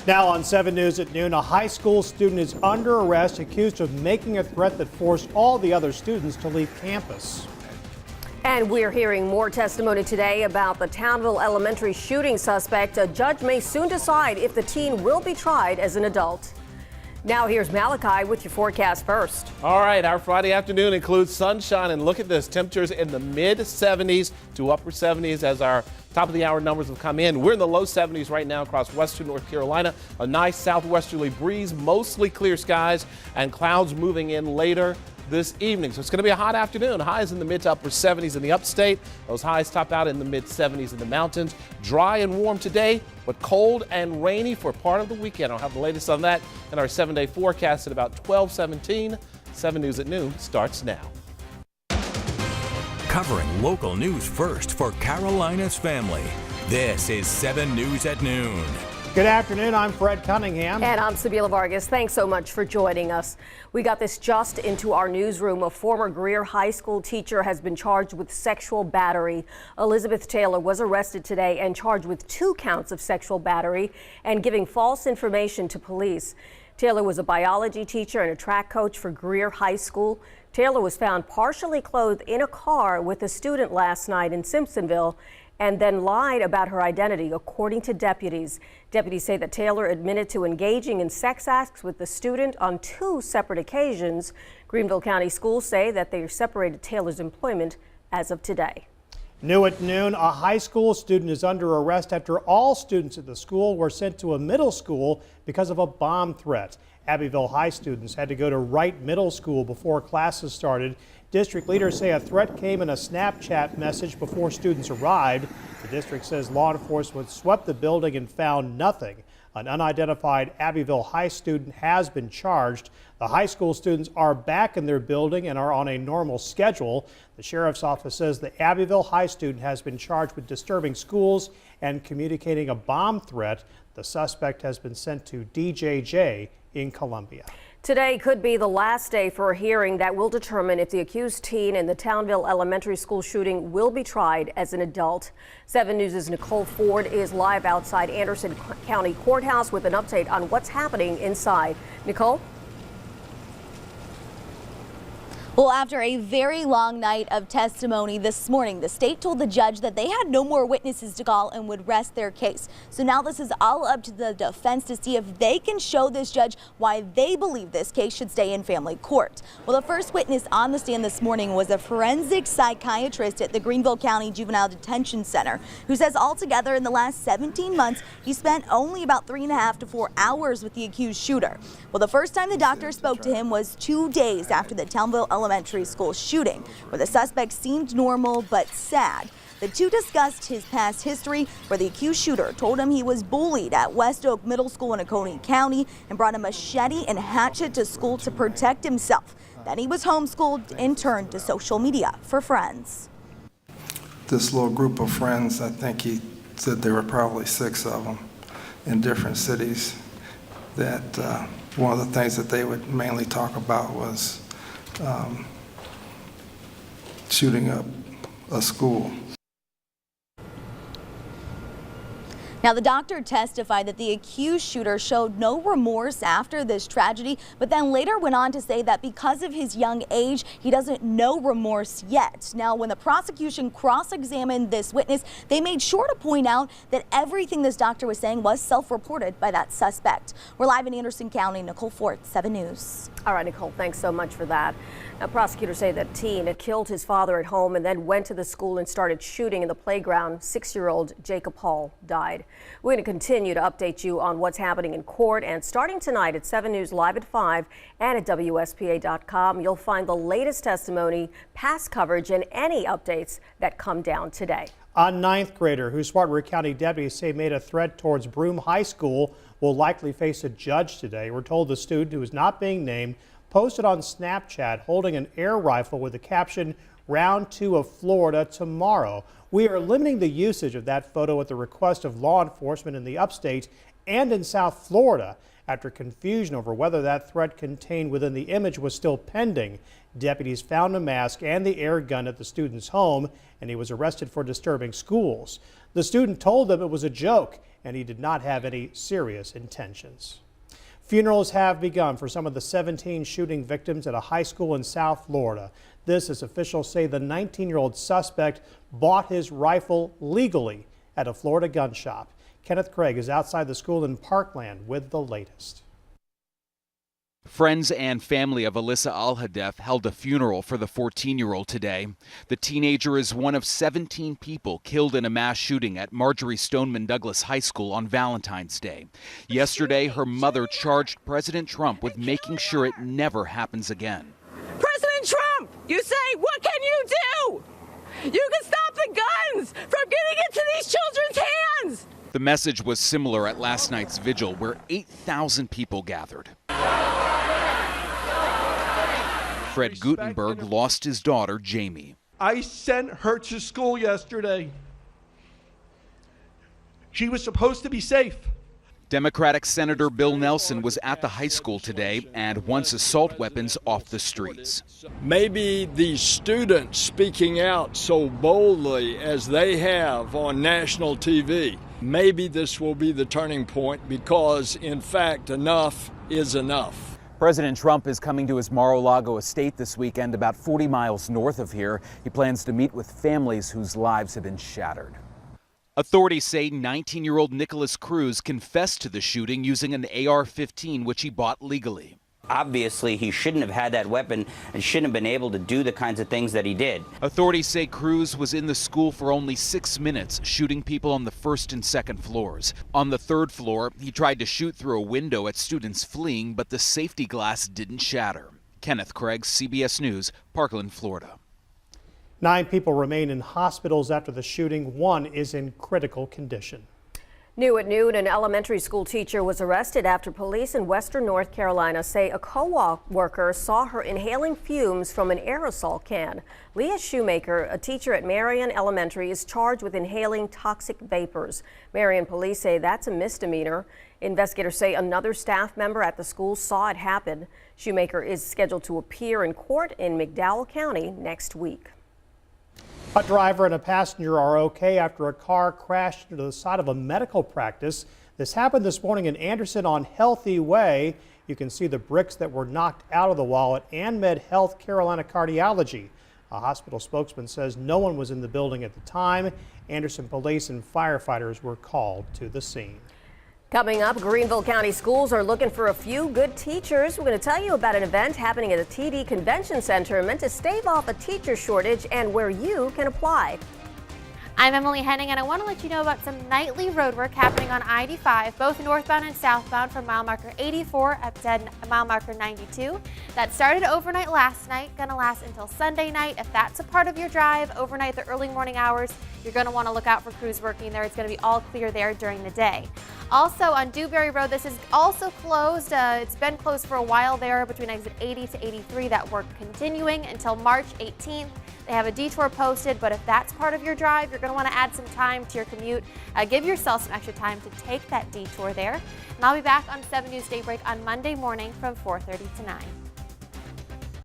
Now on 7 News at noon, a high school student is under arrest accused of making a threat that forced all the other students to leave campus. And we're hearing more testimony today about the Townville Elementary shooting suspect. A judge may soon decide if the teen will be tried as an adult. Now here's Malachi with your forecast first. All right, our Friday afternoon includes sunshine, and look at this. Temperatures in the mid 70s to upper 70s as our top of the hour numbers have come in. We're in the low 70s right now across western North Carolina. A nice southwesterly breeze, mostly clear skies, and clouds moving in later this evening. So it's going to be a hot afternoon. Highs in the mid to upper 70s in the upstate. Those highs top out in the mid 70s in the mountains. Dry and warm today, but cold and rainy for part of the weekend. I'll have the latest on that in our 7-day forecast at about 12:17. 7 News at noon starts now. Covering local news first for Carolina's family. This is 7 News at noon. Good afternoon, I'm Fred Cunningham. And I'm Sabila Vargas. Thanks so much for joining us. We got this just into our newsroom. A former Greer High School teacher has been charged with sexual battery. Elizabeth Taylor was arrested today and charged with 2 counts of sexual battery and giving false information to police. Taylor was a biology teacher and a track coach for Greer High School. Taylor was found partially clothed in a car with a student last night in Simpsonville and then lied about her identity, according to deputies. Deputies say that Taylor admitted to engaging in sex acts with the student on 2 separate occasions. Greenville County Schools say that they separated Taylor's employment as of today. New at noon, a high school student is under arrest after all students at the school were sent to a middle school because of a bomb threat. Abbeville High students had to go to Wright Middle School before classes started. District leaders say a threat came in a Snapchat message before students arrived. The district says law enforcement swept the building and found nothing. An unidentified Abbeville High student has been charged. The high school students are back in their building and are on a normal schedule. The sheriff's office says the Abbeville High student has been charged with disturbing schools and communicating a bomb threat. The suspect has been sent to DJJ in Columbia. Today could be the last day for a hearing that will determine if the accused teen in the Townville Elementary School shooting will be tried as an adult. 7 News' Nicole Ford is live outside Anderson County Courthouse with an update on what's happening inside. Nicole? Well, after a very long night of testimony this morning, the state told the judge that they had no more witnesses to call and would rest their case. So now this is all up to the defense to see if they can show this judge why they believe this case should stay in family court. Well, the first witness on the stand this morning was a forensic psychiatrist at the Greenville County Juvenile Detention Center, who says altogether in the last 17 months, he spent only about 3.5 to 4 hours with the accused shooter. Well, the first time the doctor spoke to him was 2 days after the Townville Elementary School shooting, where the suspect seemed normal but sad. The two discussed his past history, where the accused shooter told him he was bullied at West Oak Middle School in Oconee County and brought a machete and hatchet to school to protect himself. Then he was homeschooled and turned to social media for friends. This little group of friends, I think he said there were probably 6 of them in different cities, that one of the things that they would mainly talk about was shooting up a school. Now, the doctor testified that the accused shooter showed no remorse after this tragedy, but then later went on to say that because of his young age, he doesn't know remorse yet. Now, when the prosecution cross-examined this witness, they made sure to point out that everything this doctor was saying was self-reported by that suspect. We're live in Anderson County. Nicole Fort, 7 News. All right, Nicole, thanks so much for that. Now, prosecutors say that teen had killed his father at home and then went to the school and started shooting in the playground. 6-year-old Jacob Hall died. We're going to continue to update you on what's happening in court, and starting tonight at 7 News Live at 5 and at WSPA.com, you'll find the latest testimony, past coverage, and any updates that come down today. A 9th grader who Swartwood County deputies say made a threat towards Broome High School will likely face a judge today. We're told the student, who is not being named, posted on Snapchat holding an air rifle with the caption, "Round 2 of Florida tomorrow." We are limiting the usage of that photo at the request of law enforcement in the upstate and in South Florida after confusion over whether that threat contained within the image was still pending. Deputies found a mask and the air gun at the student's home, and he was arrested for disturbing schools. The student told them it was a joke and he did not have any serious intentions. Funerals have begun for some of the 17 shooting victims at a high school in South Florida. This as officials say the 19-year-old suspect bought his rifle legally at a Florida gun shop. Kenneth Craig is outside the school in Parkland with the latest. Friends and family of Alyssa Al-Hadef held a funeral for the 14-year-old today. The teenager is one of 17 people killed in a mass shooting at Marjorie Stoneman Douglas High School on Valentine's Day. Yesterday, her mother charged President Trump with making sure it never happens again. President Trump, you say, what can you do? You can stop the guns from getting into these children's hands. The message was similar at last night's vigil, where 8,000 people gathered. Fred Gutenberg lost his daughter, Jamie. I sent her to school yesterday. She was supposed to be safe. Democratic Senator Bill Nelson was at the high school today and wants assault weapons off the streets. Maybe the students speaking out so boldly as they have on national TV, maybe this will be the turning point because, in fact, enough is enough. President Trump is coming to his Mar-a-Lago estate this weekend, about 40 miles north of here. He plans to meet with families whose lives have been shattered. Authorities say 19-year-old Nicholas Cruz confessed to the shooting using an AR-15, which he bought legally. Obviously, he shouldn't have had that weapon and shouldn't have been able to do the kinds of things that he did. Authorities say Cruz was in the school for only 6 minutes, shooting people on the first and second floors. On the third floor, he tried to shoot through a window at students fleeing, but the safety glass didn't shatter. Kenneth Craig, CBS News, Parkland, Florida. 9 people remain in hospitals after the shooting. 1 is in critical condition. New at noon, an elementary school teacher was arrested after police in western North Carolina say a co-worker saw her inhaling fumes from an aerosol can. Leah Shoemaker, a teacher at Marion Elementary, is charged with inhaling toxic vapors. Marion police say that's a misdemeanor. Investigators say another staff member at the school saw it happen. Shoemaker is scheduled to appear in court in McDowell County next week. A driver and a passenger are okay after a car crashed into the side of a medical practice. This happened this morning in Anderson on Healthy Way. You can see the bricks that were knocked out of the wall at AnMed Health Carolina Cardiology. A hospital spokesman says no one was in the building at the time. Anderson police and firefighters were called to the scene. Coming up, Greenville County schools are looking for a few good teachers. We're going to tell you about an event happening at a TD Convention Center meant to stave off a teacher shortage and where you can apply. I'm Emily Henning, and I want to let you know about some nightly road work happening on I-85, both northbound and southbound from mile marker 84 up to mile marker 92. That started overnight last night, going to last until Sunday night. If that's a part of your drive overnight, the early morning hours, you're going to want to look out for crews working there. It's going to be all clear there during the day. Also on Dewberry Road, this is also closed. It's been closed for a while there between exit 80 to 83. That work continuing until March 18th. They have a detour posted, but if that's part of your drive, you're going to want to add some time to your commute. Give yourself some extra time to take that detour there. And I'll be back on 7 News Daybreak on Monday morning from 4:30 to 9.